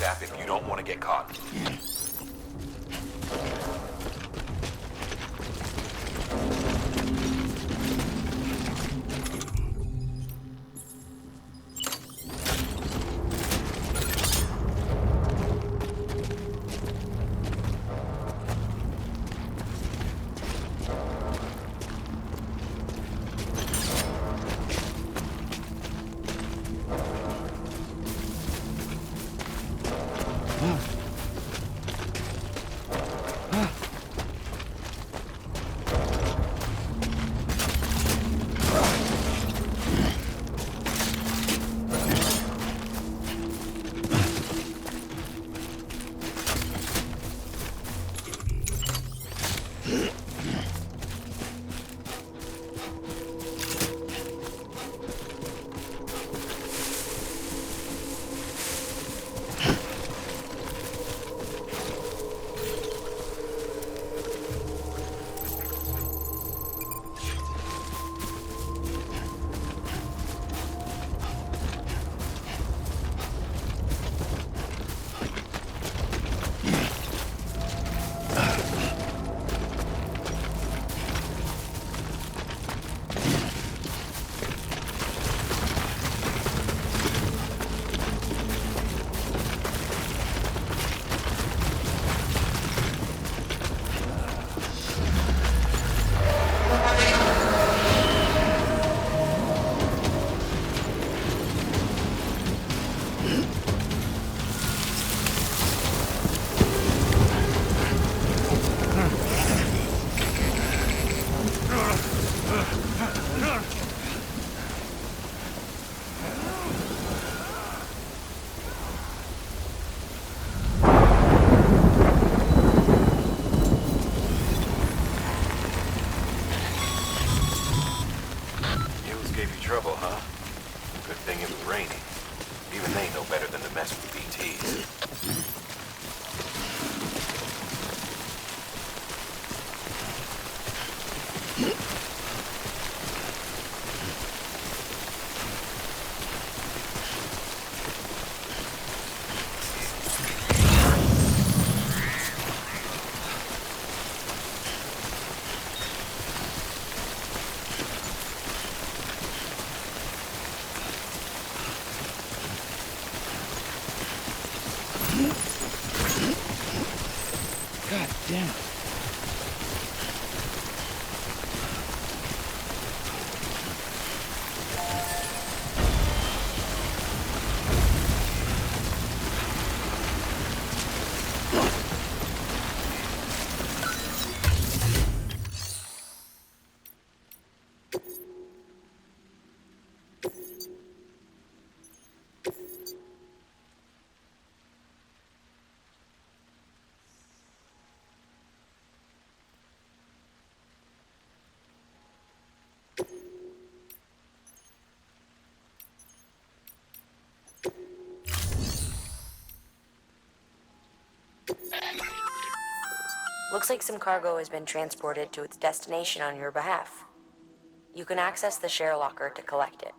ASAP if you don't want to get caught. Looks like some cargo has been transported to its destination on your behalf. You can access the share locker to collect it.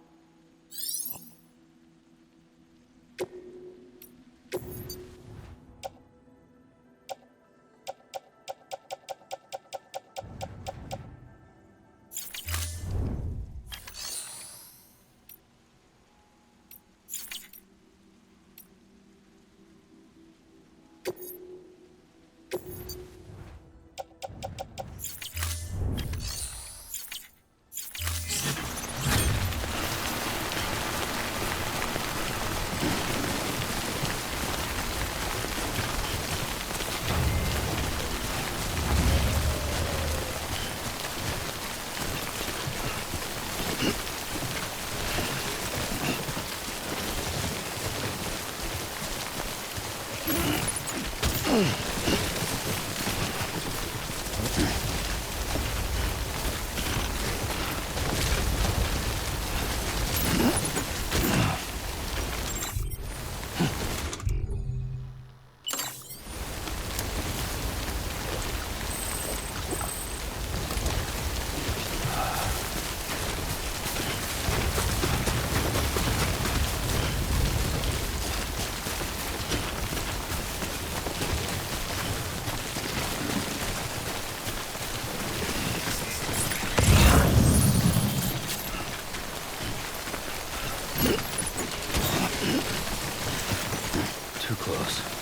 Too close.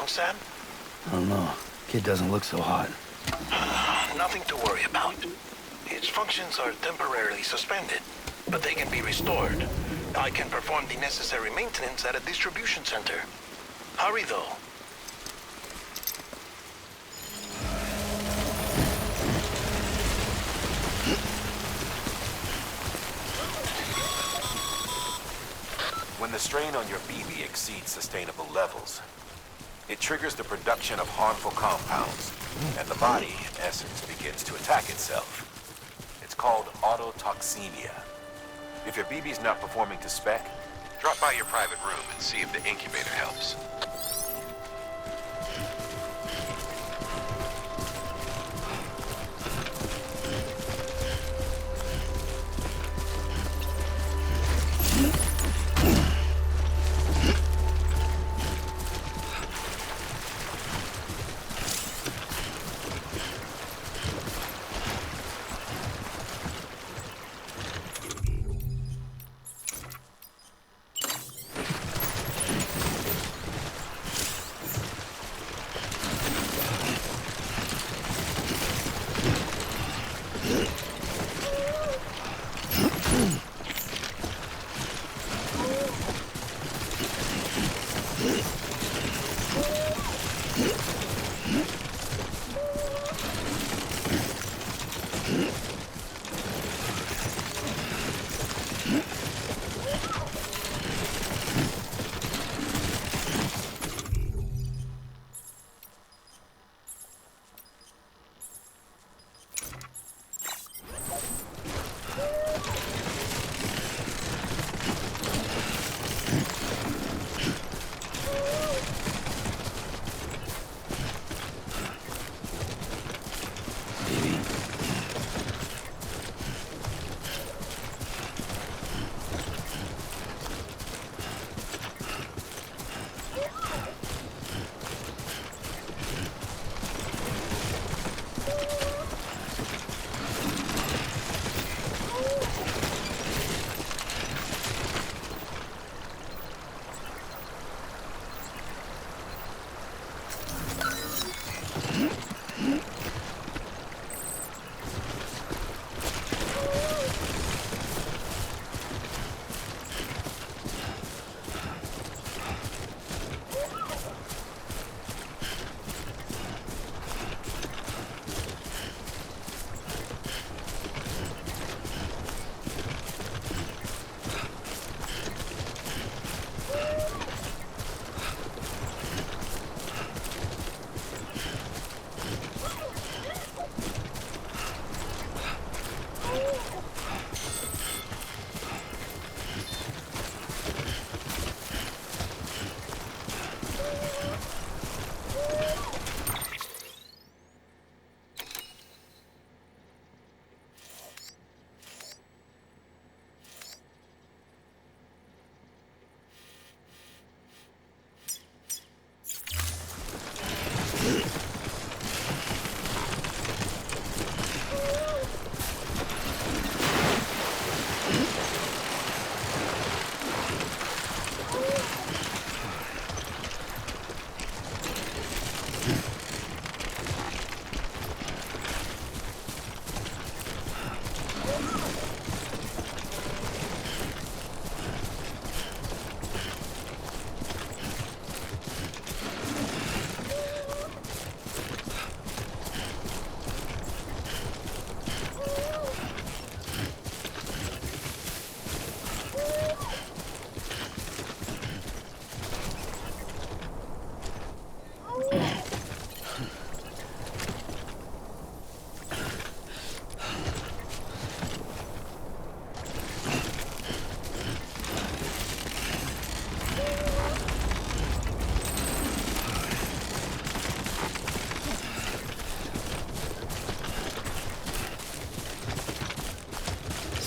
wrong, Sam? I don't know. Kid doesn't look so hot. Nothing to worry about. Its functions are temporarily suspended, but they can be restored. I can perform the necessary maintenance at a distribution center. Hurry, though. When the strain on your BB exceeds sustainable levels, it triggers the production of harmful compounds, and the body, in essence, begins to attack itself. It's called autotoxemia. If your BB's not performing to spec, drop by your private room and see if the incubator helps.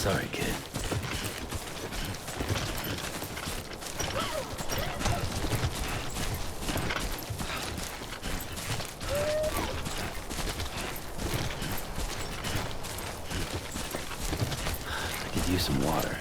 Sorry, kid. I could use some water.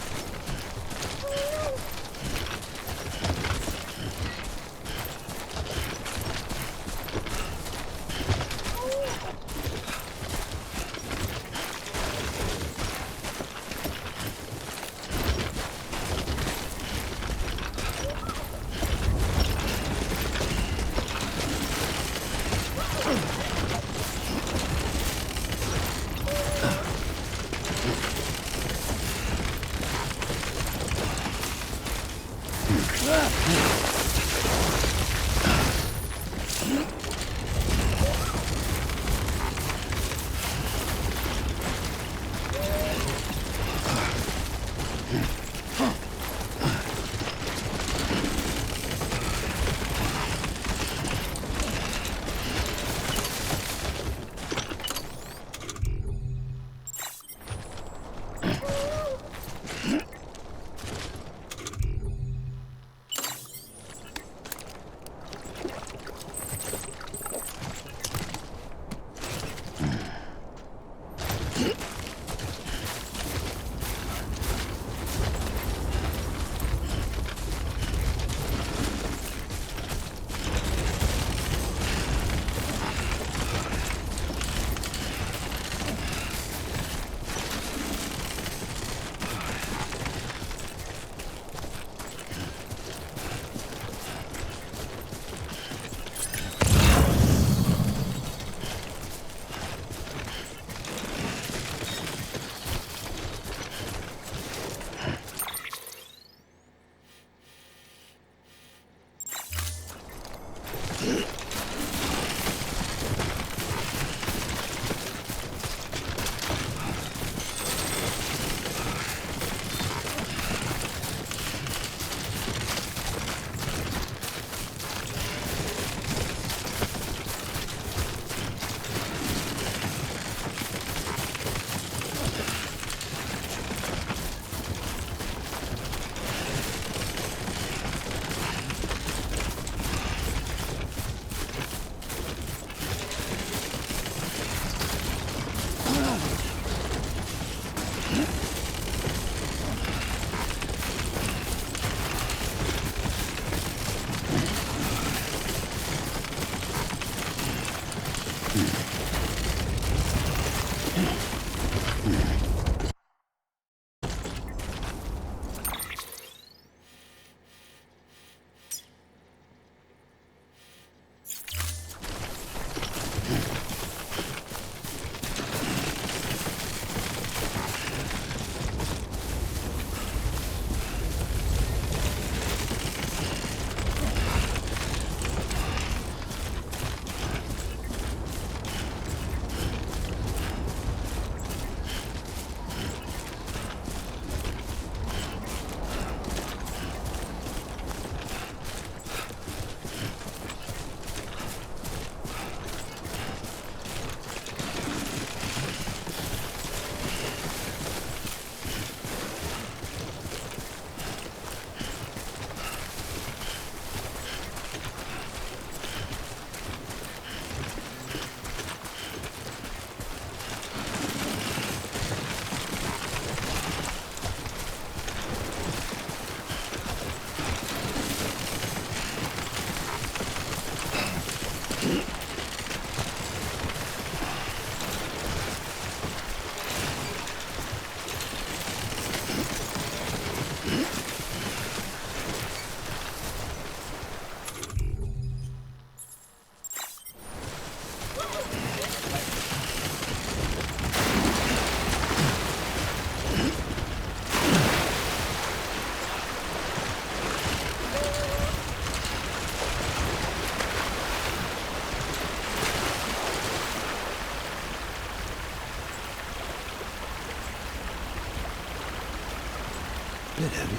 Bit heavy.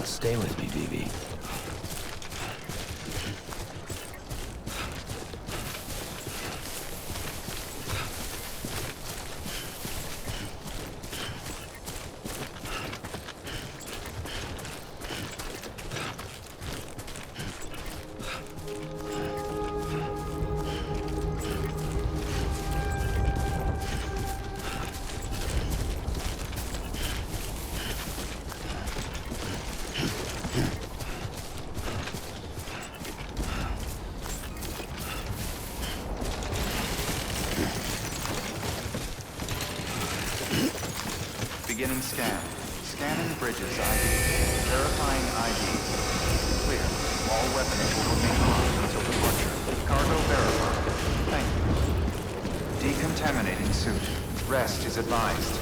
Stay with me, BB. Beginning scan. Scanning bridges ID. Verifying ID. Clear. All weapons will remain armed until departure. Cargo verified. Thank you. Decontaminating suit. Rest is advised.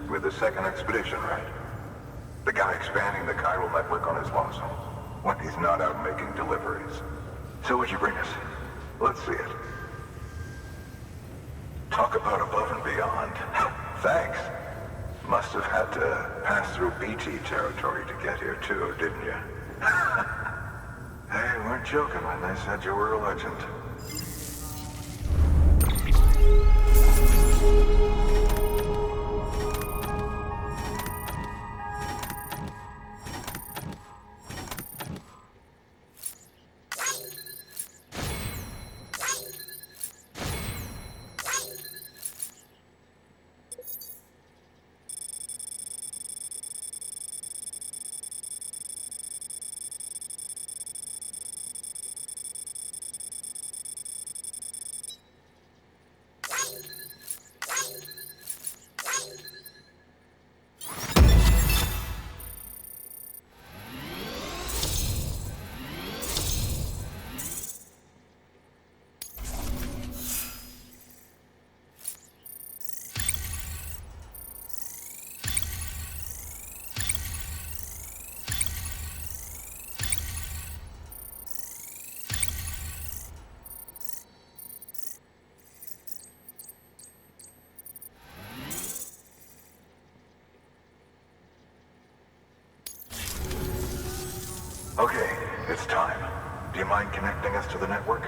With the second expedition, right? The guy expanding the chiral network on his lonesome, when he's not out making deliveries. So what'd you bring us? Let's see it. Talk about above and beyond. Thanks. Must have had to pass through BT territory to get here too, didn't you? They weren't joking when they said you were a legend. mind connecting us to the network?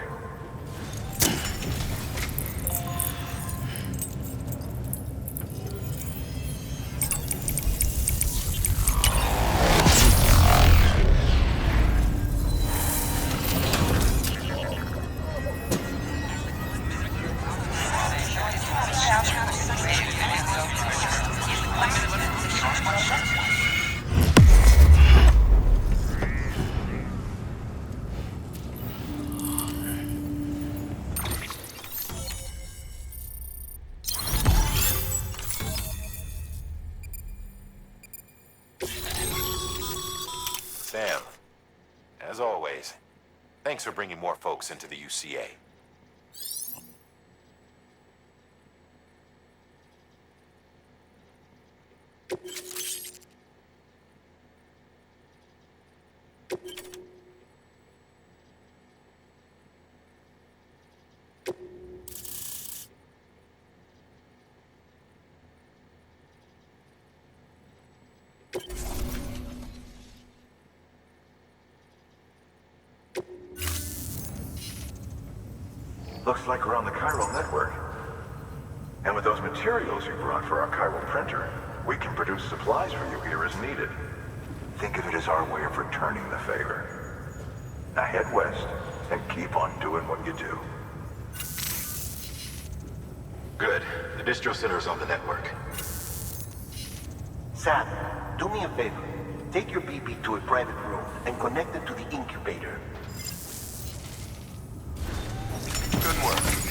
Sam, as always, thanks for bringing more folks into the UCA. Looks like we're on the chiral network. And with those materials you brought for our chiral printer, we can produce supplies for you here as needed. Think of it as our way of returning the favor. Now head west and keep on doing what you do. Good. The distro center is on the network. Sam, do me a favor. Take your BB to a private room and connect it to the incubator. Good work.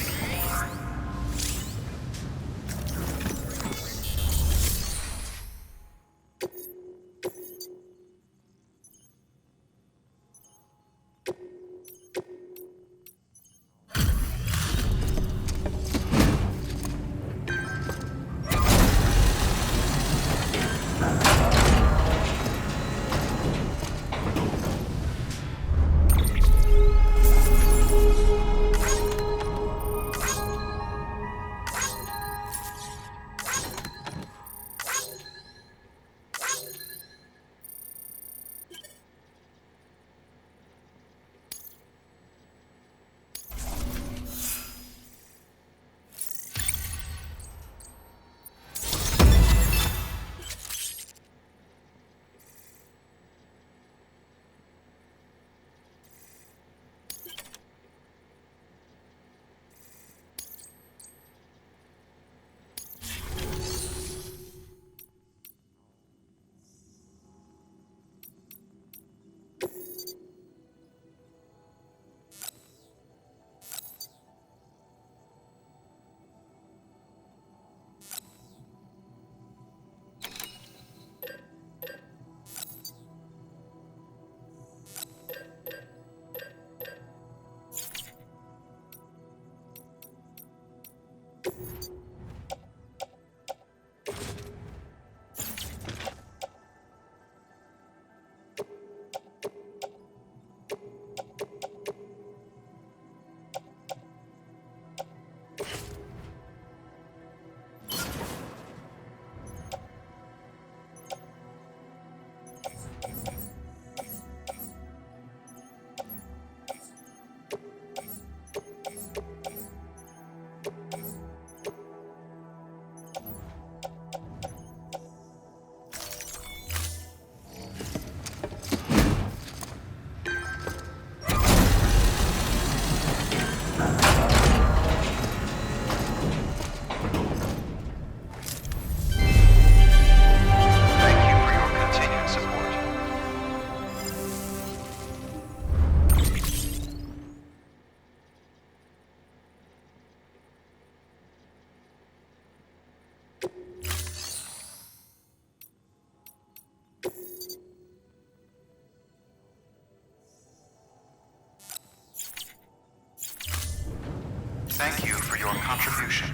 Thank you for your contribution.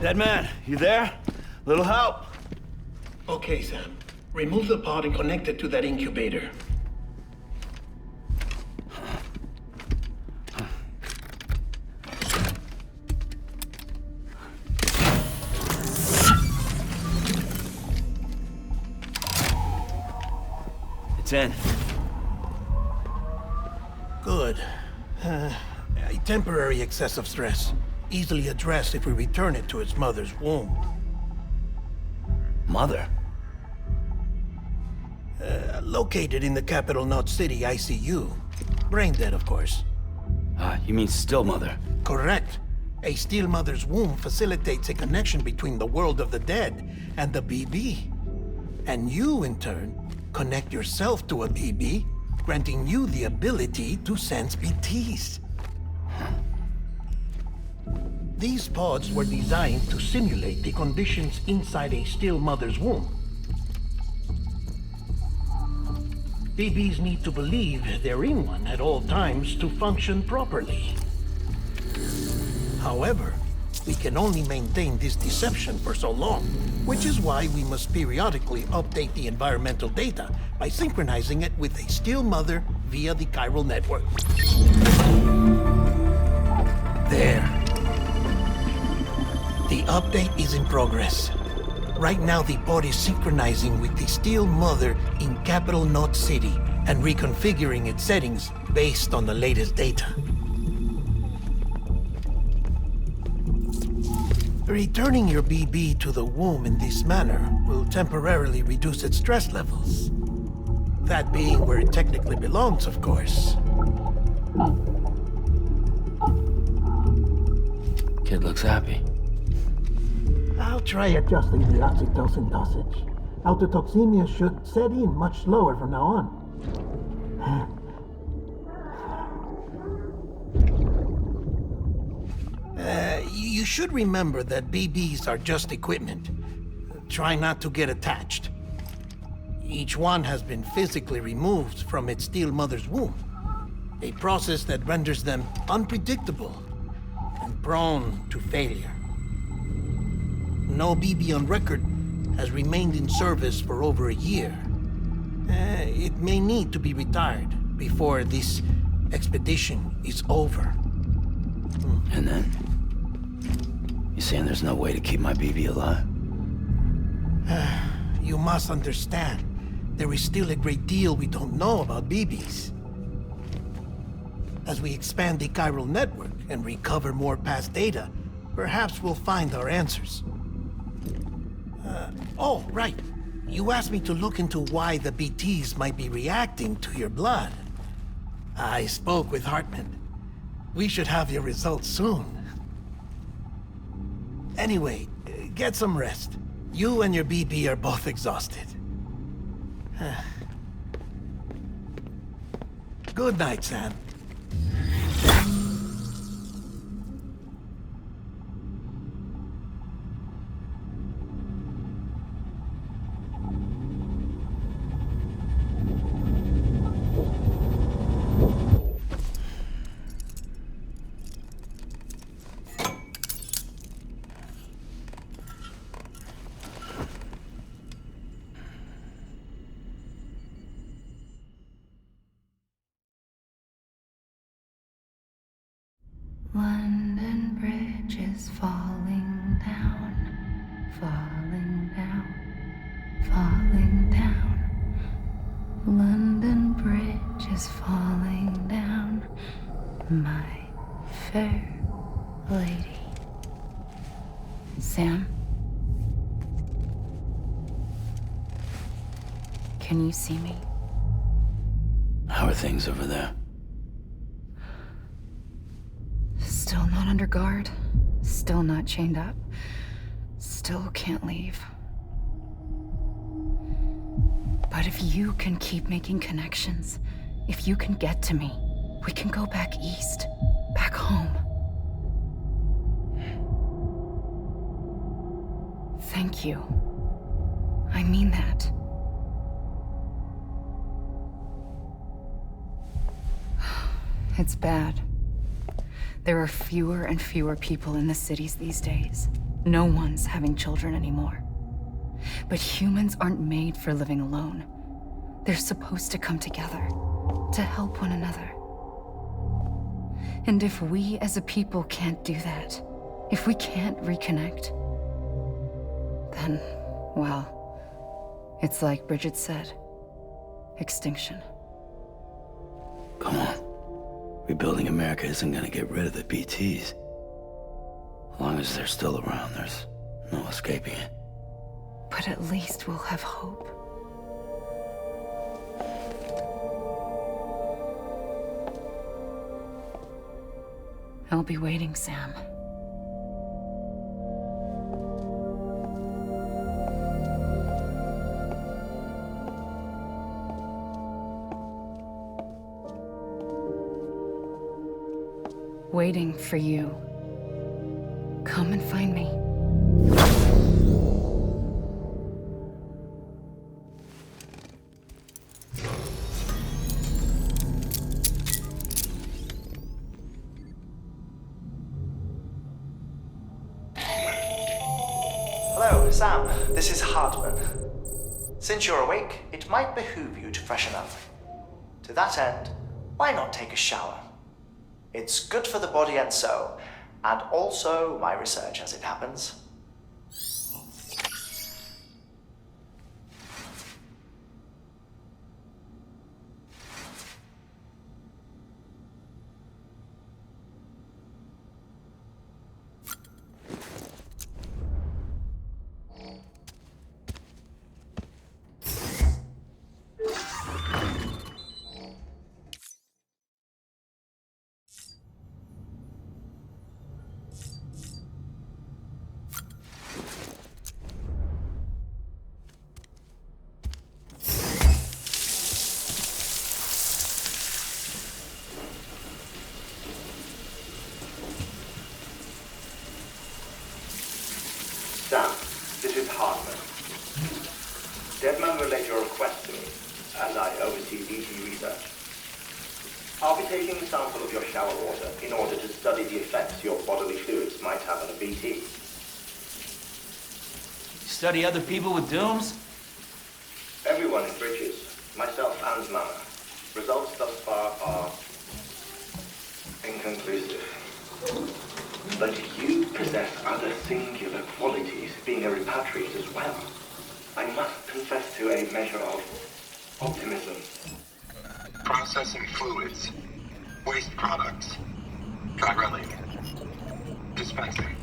Dead man, you there? Little help. Okay, Sam. Remove the pod and connect it to that incubator. It's in. Good. A temporary excess of stress. Easily addressed if we return it to its mother's womb. Mother? Located in the capital Knot City ICU. Brain dead, of course. You mean still mother? Correct. A steel mother's womb facilitates a connection between the world of the dead and the BB. And you, in turn, connect yourself to a BB, granting you the ability to sense BTs. These pods were designed to simulate the conditions inside a still mother's womb. BBs need to believe they're in one at all times to function properly. However, we can only maintain this deception for so long, which is why we must periodically update the environmental data by synchronizing it with a still mother via the chiral network. There. The update is in progress. Right now, the pod is synchronizing with the steel mother in capital Knot City and reconfiguring its settings based on the latest data. Returning your BB to the womb in this manner will temporarily reduce its stress levels. That being where it technically belongs, of course. Kid looks happy. I'll try adjusting the oxytocin dosage. Autotoxemia should set in much slower from now on. You should remember that BBs are just equipment. Try not to get attached. Each one has been physically removed from its steel mother's womb. A process that renders them unpredictable and prone to failure. No BB on record has remained in service for over a year. It may need to be retired before this expedition is over. And then? You saying there's no way to keep my BB alive? You must understand, there is still a great deal we don't know about BBs. As we expand the chiral network and recover more past data, perhaps we'll find our answers. Oh, right. You asked me to look into why the BTs might be reacting to your blood. I spoke with Hartman. We should have your results soon. Anyway, get some rest. You and your BB are both exhausted. Good night, Sam. London Bridge is falling down, falling down, falling down. London Bridge is falling down, my fair lady. Sam? Can you see me? How are things over there? Still not under guard, still not chained up, still can't leave. But if you can keep making connections, if you can get to me, we can go back east, back home. Thank you. I mean that. It's bad. There are fewer and fewer people in the cities these days. No one's having children anymore. But humans aren't made for living alone. They're supposed to come together, to help one another. And if we as a people can't do that, if we can't reconnect, then, well, it's like Bridget said, extinction. Come on. Rebuilding America isn't gonna get rid of the BTs. As long as they're still around, there's no escaping it. But at least we'll have hope. I'll be waiting, Sam. Waiting for you. Come and find me. Hello, Sam. This is Hartman. Since you're awake, it might behoove you to freshen up. To that end, why not take a shower? It's good for the body and soul, and also my research as it happens. Sam, this is Hartman. Deadman relayed your request to me, as I oversee BT research. I'll be taking a sample of your shower water in order to study the effects your bodily fluids might have on a BT. Study other people with dooms? Everyone in Bridges, myself and Mama. Results thus far are inconclusive. But you possess other singular qualities, being a repatriate as well. I must confess to a measure of optimism. Processing fluids. Waste products. Chirelling. Dispensing.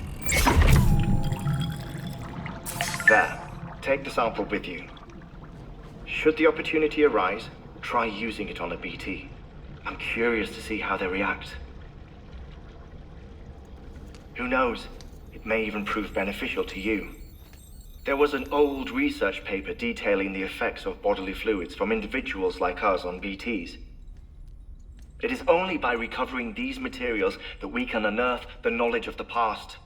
There. Take the sample with you. Should the opportunity arise, try using it on a BT. I'm curious to see how they react. Who knows? It may even prove beneficial to you. There was an old research paper detailing the effects of bodily fluids from individuals like us on BTs. It is only by recovering these materials that we can unearth the knowledge of the past.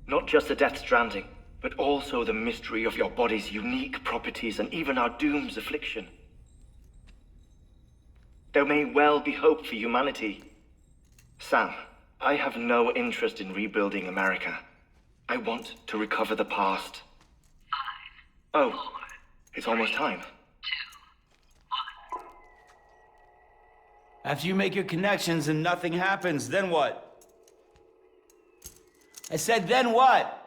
Not just the Death Stranding, but also the mystery of your body's unique properties and even our doom's affliction. There may well be hope for humanity. Sam, I have no interest in rebuilding America. I want to recover the past. 5, oh, 4, it's almost time. 2, 1. After you make your connections and nothing happens, then what? I said, then what?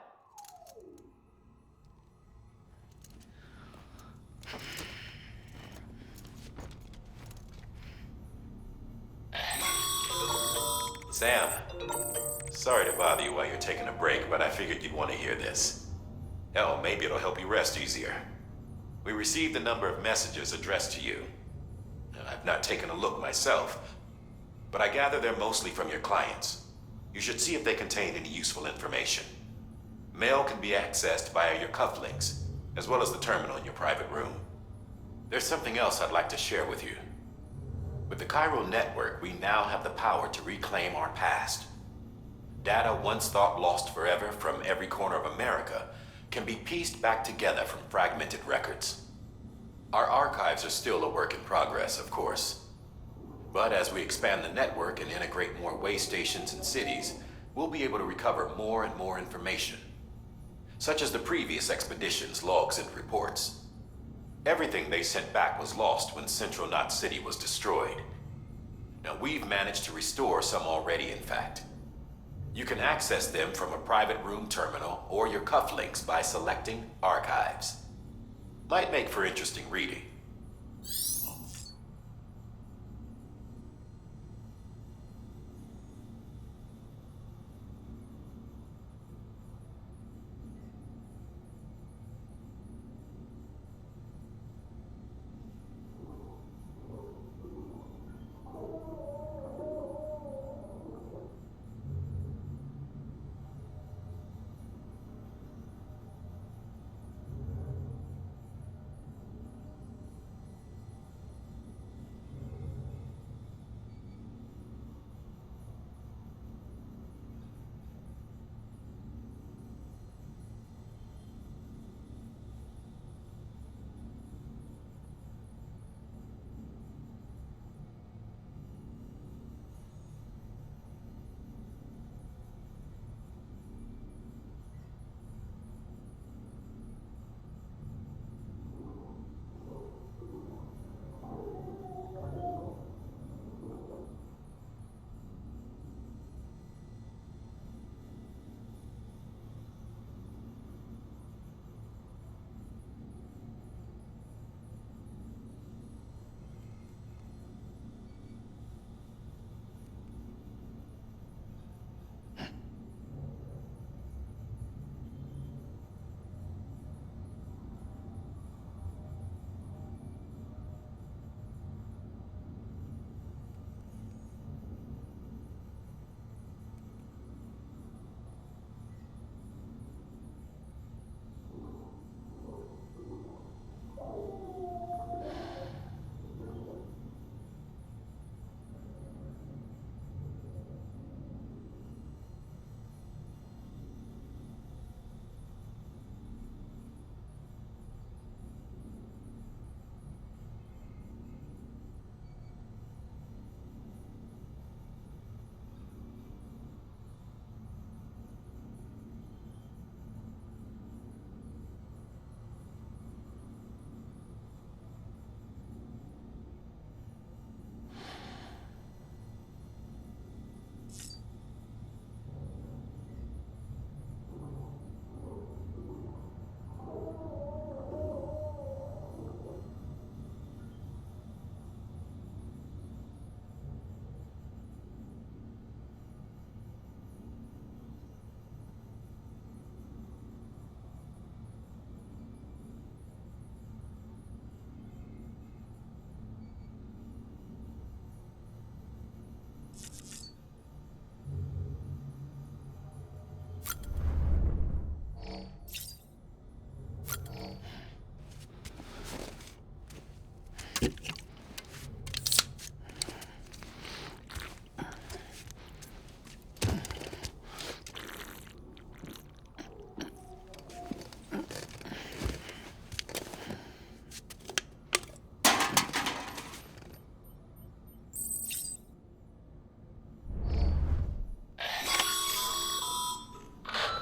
Sam, sorry to bother you while you're taking a break, but I figured you'd want to hear this. Hell, maybe it'll help you rest easier. We received a number of messages addressed to you. I've not taken a look myself, but I gather they're mostly from your clients. You should see if they contain any useful information. Mail can be accessed via your cufflinks, as well as the terminal in your private room. There's something else I'd like to share with you. With the Chiral network, we now have the power to reclaim our past. Data once thought lost forever from every corner of America can be pieced back together from fragmented records. Our archives are still a work in progress, of course. But as we expand the network and integrate more way stations and cities, we'll be able to recover more and more information. such as the previous expedition's logs and reports. Everything they sent back was lost when Central Knot City was destroyed. Now, we've managed to restore some already, in fact. You can access them from a private room terminal or your cufflinks by selecting Archives. Might make for interesting reading.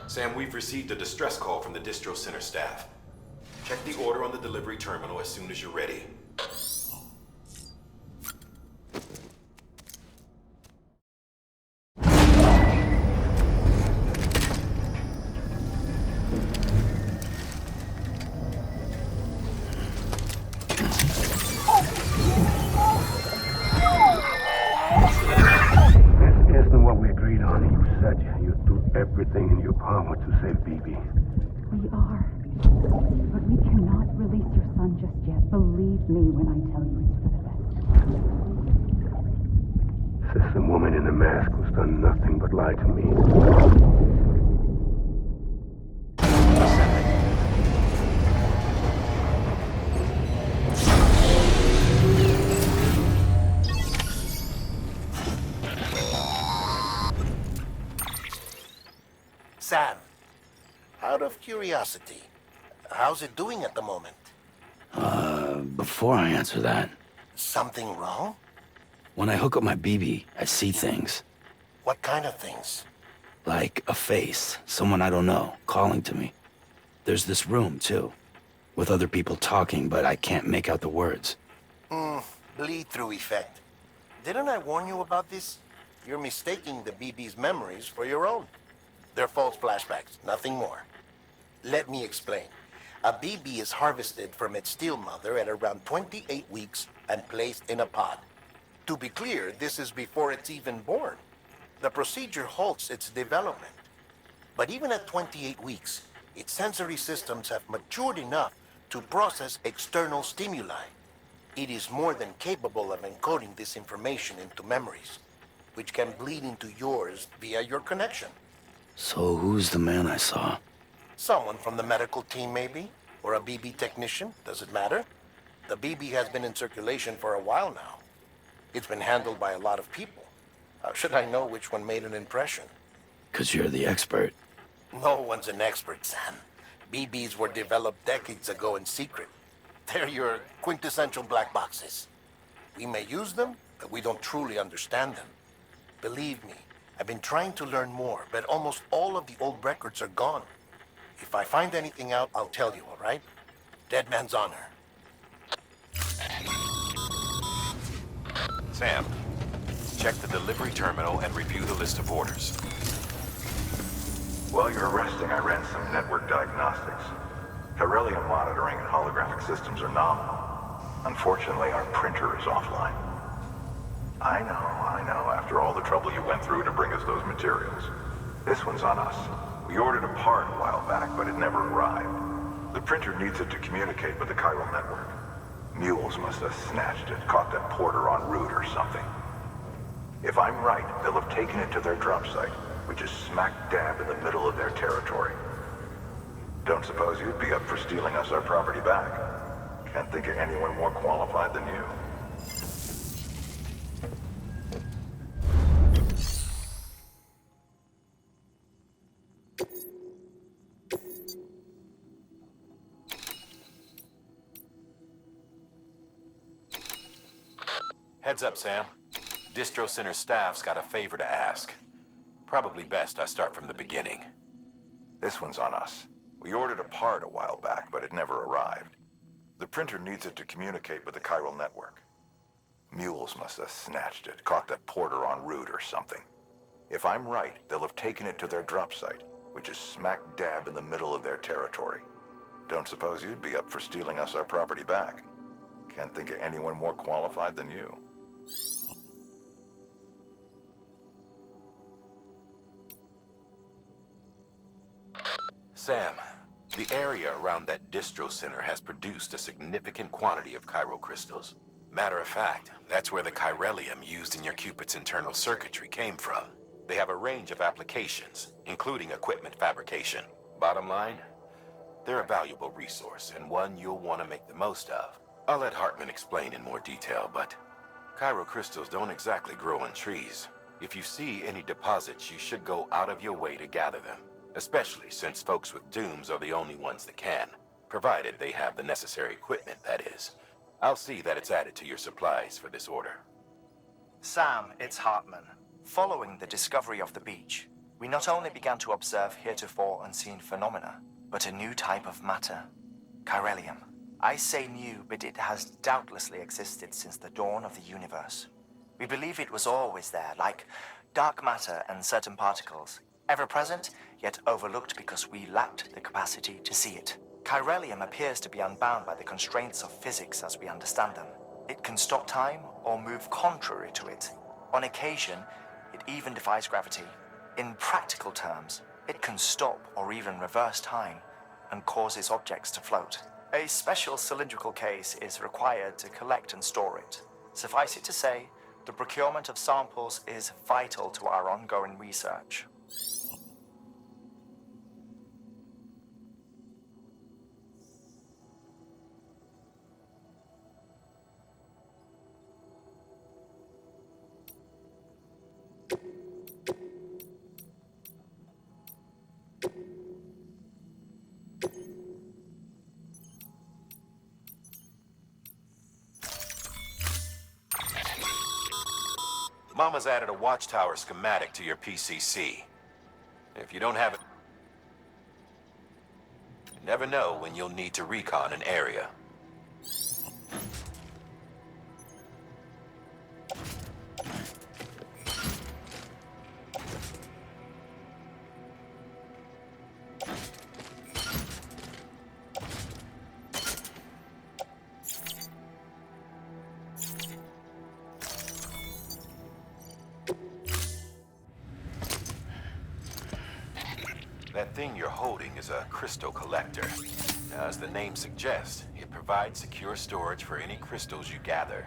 Sam, we've received a distress call from the distro center staff. Check the order on the delivery terminal as soon as you're ready. Everything in your power to save BB. We are. But we cannot release your son just yet. Believe me when I tell you it's for the best. Says the woman in the mask who's done nothing but lie to me. Sam, out of curiosity, how's it doing at the moment? Before I answer that, Something wrong? when I hook up my BB, I see things. What kind of things? Like a face, someone I don't know, calling to me. There's this room, too, with other people talking, but I can't make out the words. Bleed-through effect. Didn't I warn you about this? You're mistaking the BB's memories for your own. They're false flashbacks, nothing more. Let me explain. A BB is harvested from its steel mother at around 28 weeks and placed in a pod. To be clear, this is before it's even born. The procedure halts its development. But even at 28 weeks, its sensory systems have matured enough to process external stimuli. It is more than capable of encoding this information into memories, which can bleed into yours via your connection. So who's the man I saw? Someone from the medical team, maybe? Or a BB technician, does it matter? The BB has been in circulation for a while now. It's been handled by a lot of people. How should I know which one made an impression? 'Cause you're the expert. No one's an expert, Sam. BBs were developed decades ago in secret. They're your quintessential black boxes. We may use them, but we don't truly understand them. Believe me, I've been trying to learn more, but almost all of the old records are gone. If I find anything out, I'll tell you, all right? Dead man's honor. Sam, check the delivery terminal and review the list of orders. While you're resting, I ran some network diagnostics. Chiralium monitoring and holographic systems are nominal. Unfortunately, our printer is offline. I know, after all the trouble you went through to bring us those materials. This one's on us. We ordered a part a while back, but it never arrived. The printer needs it to communicate with the chiral network. Mules must have snatched it, caught that porter en route or something. If I'm right, they'll have taken it to their drop site, which is smack dab in the middle of their territory. Don't suppose you'd be up for stealing us our property back? Can't think of anyone more qualified than you. Heads up, Sam. Distro Center staff's got a favor to ask. Probably best I start from the beginning. This one's on us. We ordered a part a while back, but it never arrived. The printer needs it to communicate with the chiral network. Mules must have snatched it, caught that porter en route or something. If I'm right, they'll have taken it to their drop site, which is smack dab in the middle of their territory. Don't suppose you'd be up for stealing us our property back? Can't think of anyone more qualified than you. Sam, the area around that distro center has produced a significant quantity of chiral crystals. Matter of fact, that's where the chiralium used in your Cupid's internal circuitry came from. They have a range of applications, including equipment fabrication. Bottom line, they're a valuable resource and one you'll want to make the most of. I'll let Hartman explain in more detail, but chiral crystals don't exactly grow on trees. If you see any deposits, you should go out of your way to gather them. Especially since folks with dooms are the only ones that can, provided they have the necessary equipment, that is. I'll see that it's added to your supplies for this order. Sam, it's Hartman. Following the discovery of the beach, we not only began to observe heretofore unseen phenomena, but a new type of matter, chiralium. I say new, but it has doubtlessly existed since the dawn of the universe. We believe it was always there, like dark matter and certain particles, ever present, yet overlooked because we lacked the capacity to see it. Chiralium appears to be unbound by the constraints of physics as we understand them. It can stop time or move contrary to it. On occasion, it even defies gravity. In practical terms, it can stop or even reverse time and causes objects to float. A special cylindrical case is required to collect and store it. Suffice it to say, the procurement of samples is vital to our ongoing research. Mama's added a watchtower schematic to your PCC. If you don't have it never know when you'll need to recon an area. That thing you're holding is a crystal collector. Now, as the name suggests, it provides secure storage for any crystals you gather.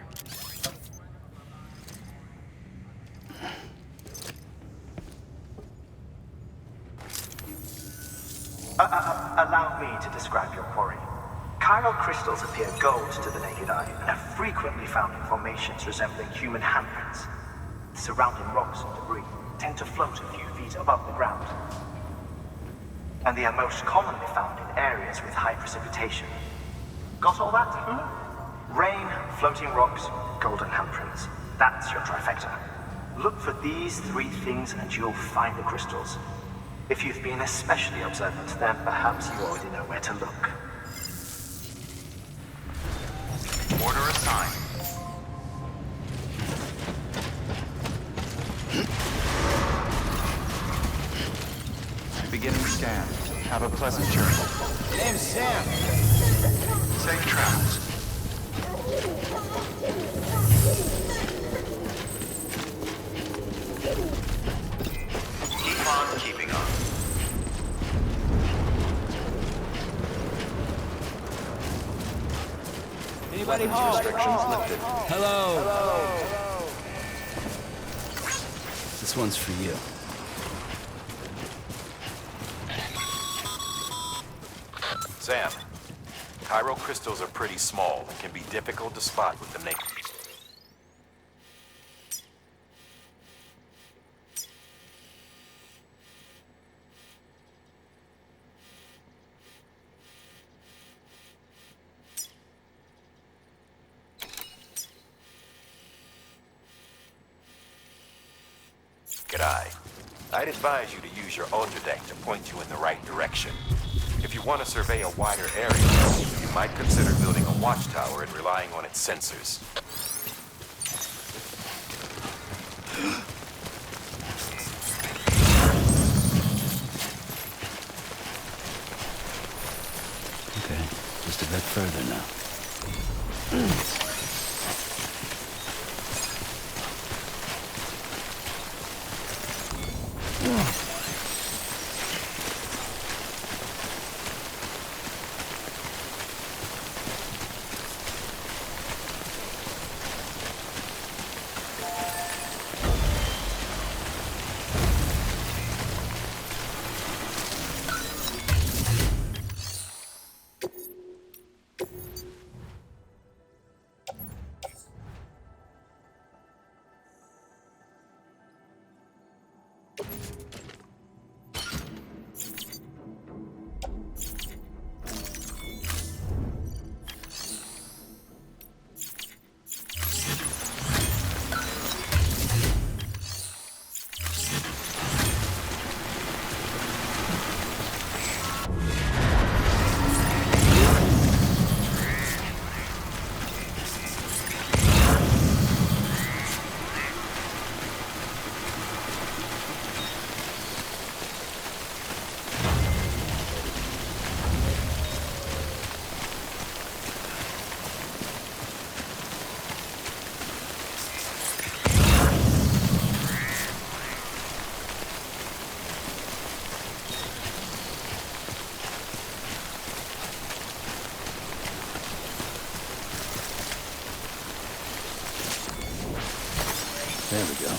Allow me to describe your quarry. Chiral crystals appear gold to the naked eye and are frequently found in formations resembling human handprints. The surrounding rocks and debris tend to float a few feet above the ground. And they are most commonly found in areas with high precipitation. Got all that? Rain, floating rocks, golden handprints. That's your trifecta. Look for these three things and you'll find the crystals. If you've been especially observant, then perhaps you already know where to look. Order assigned. Beginning scan. Have a pleasant journey. Name's Sam. Safe travels. Keep on keeping on. Anybody home? Restrictions lifted. Hello. This one's for you. Sam, chiral crystals are pretty small and can be difficult to spot with the naked. I'd advise you to use your ultradeck to point you in the right direction. If you want to survey a wider area, you might consider building a watchtower and relying on its sensors. Okay, just a bit further now. There we go.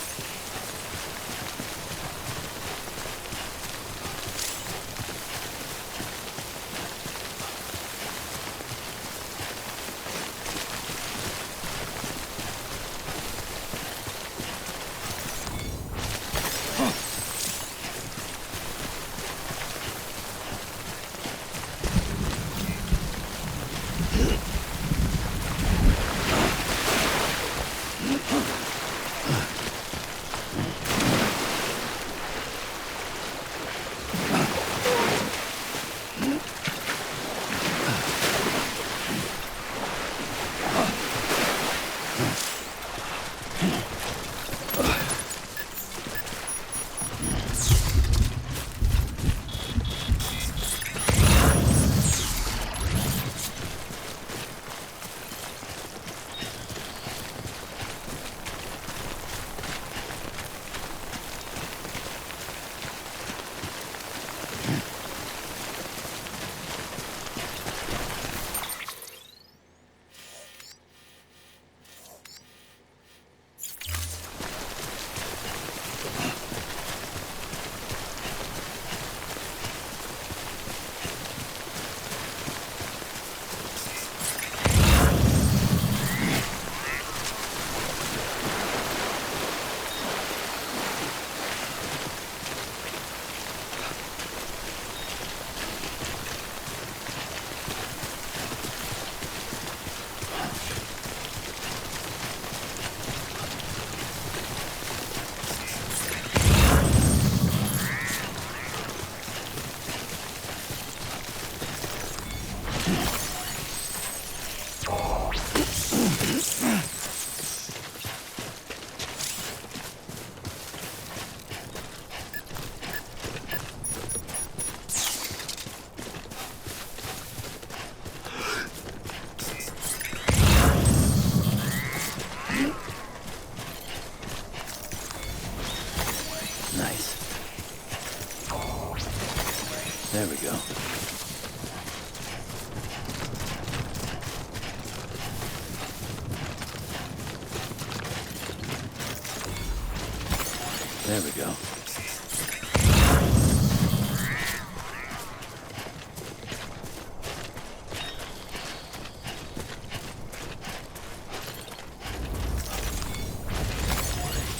There we go.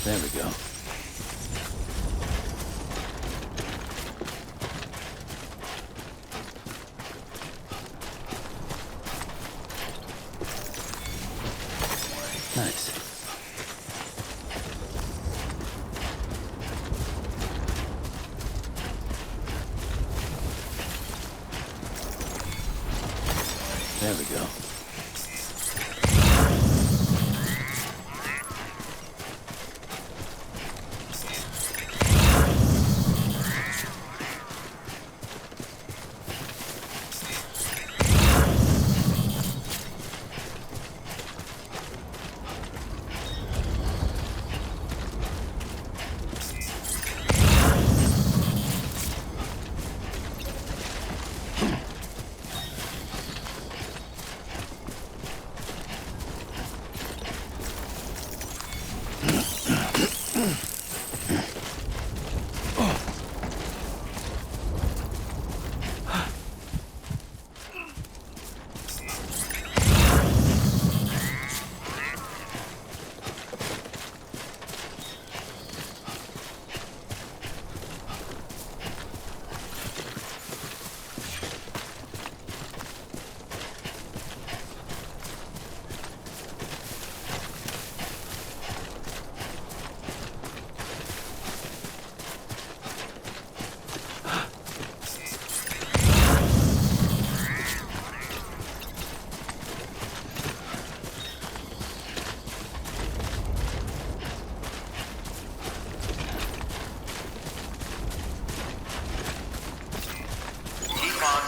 There we go. Nice. There we go.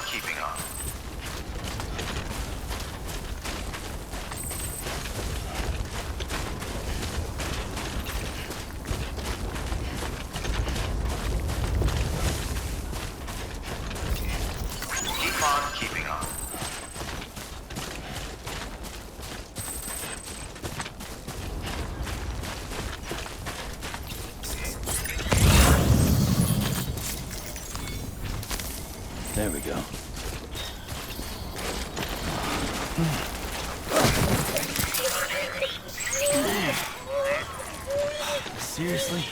Keeping on. Keep on keeping on. There we go. Seriously?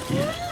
Yeah.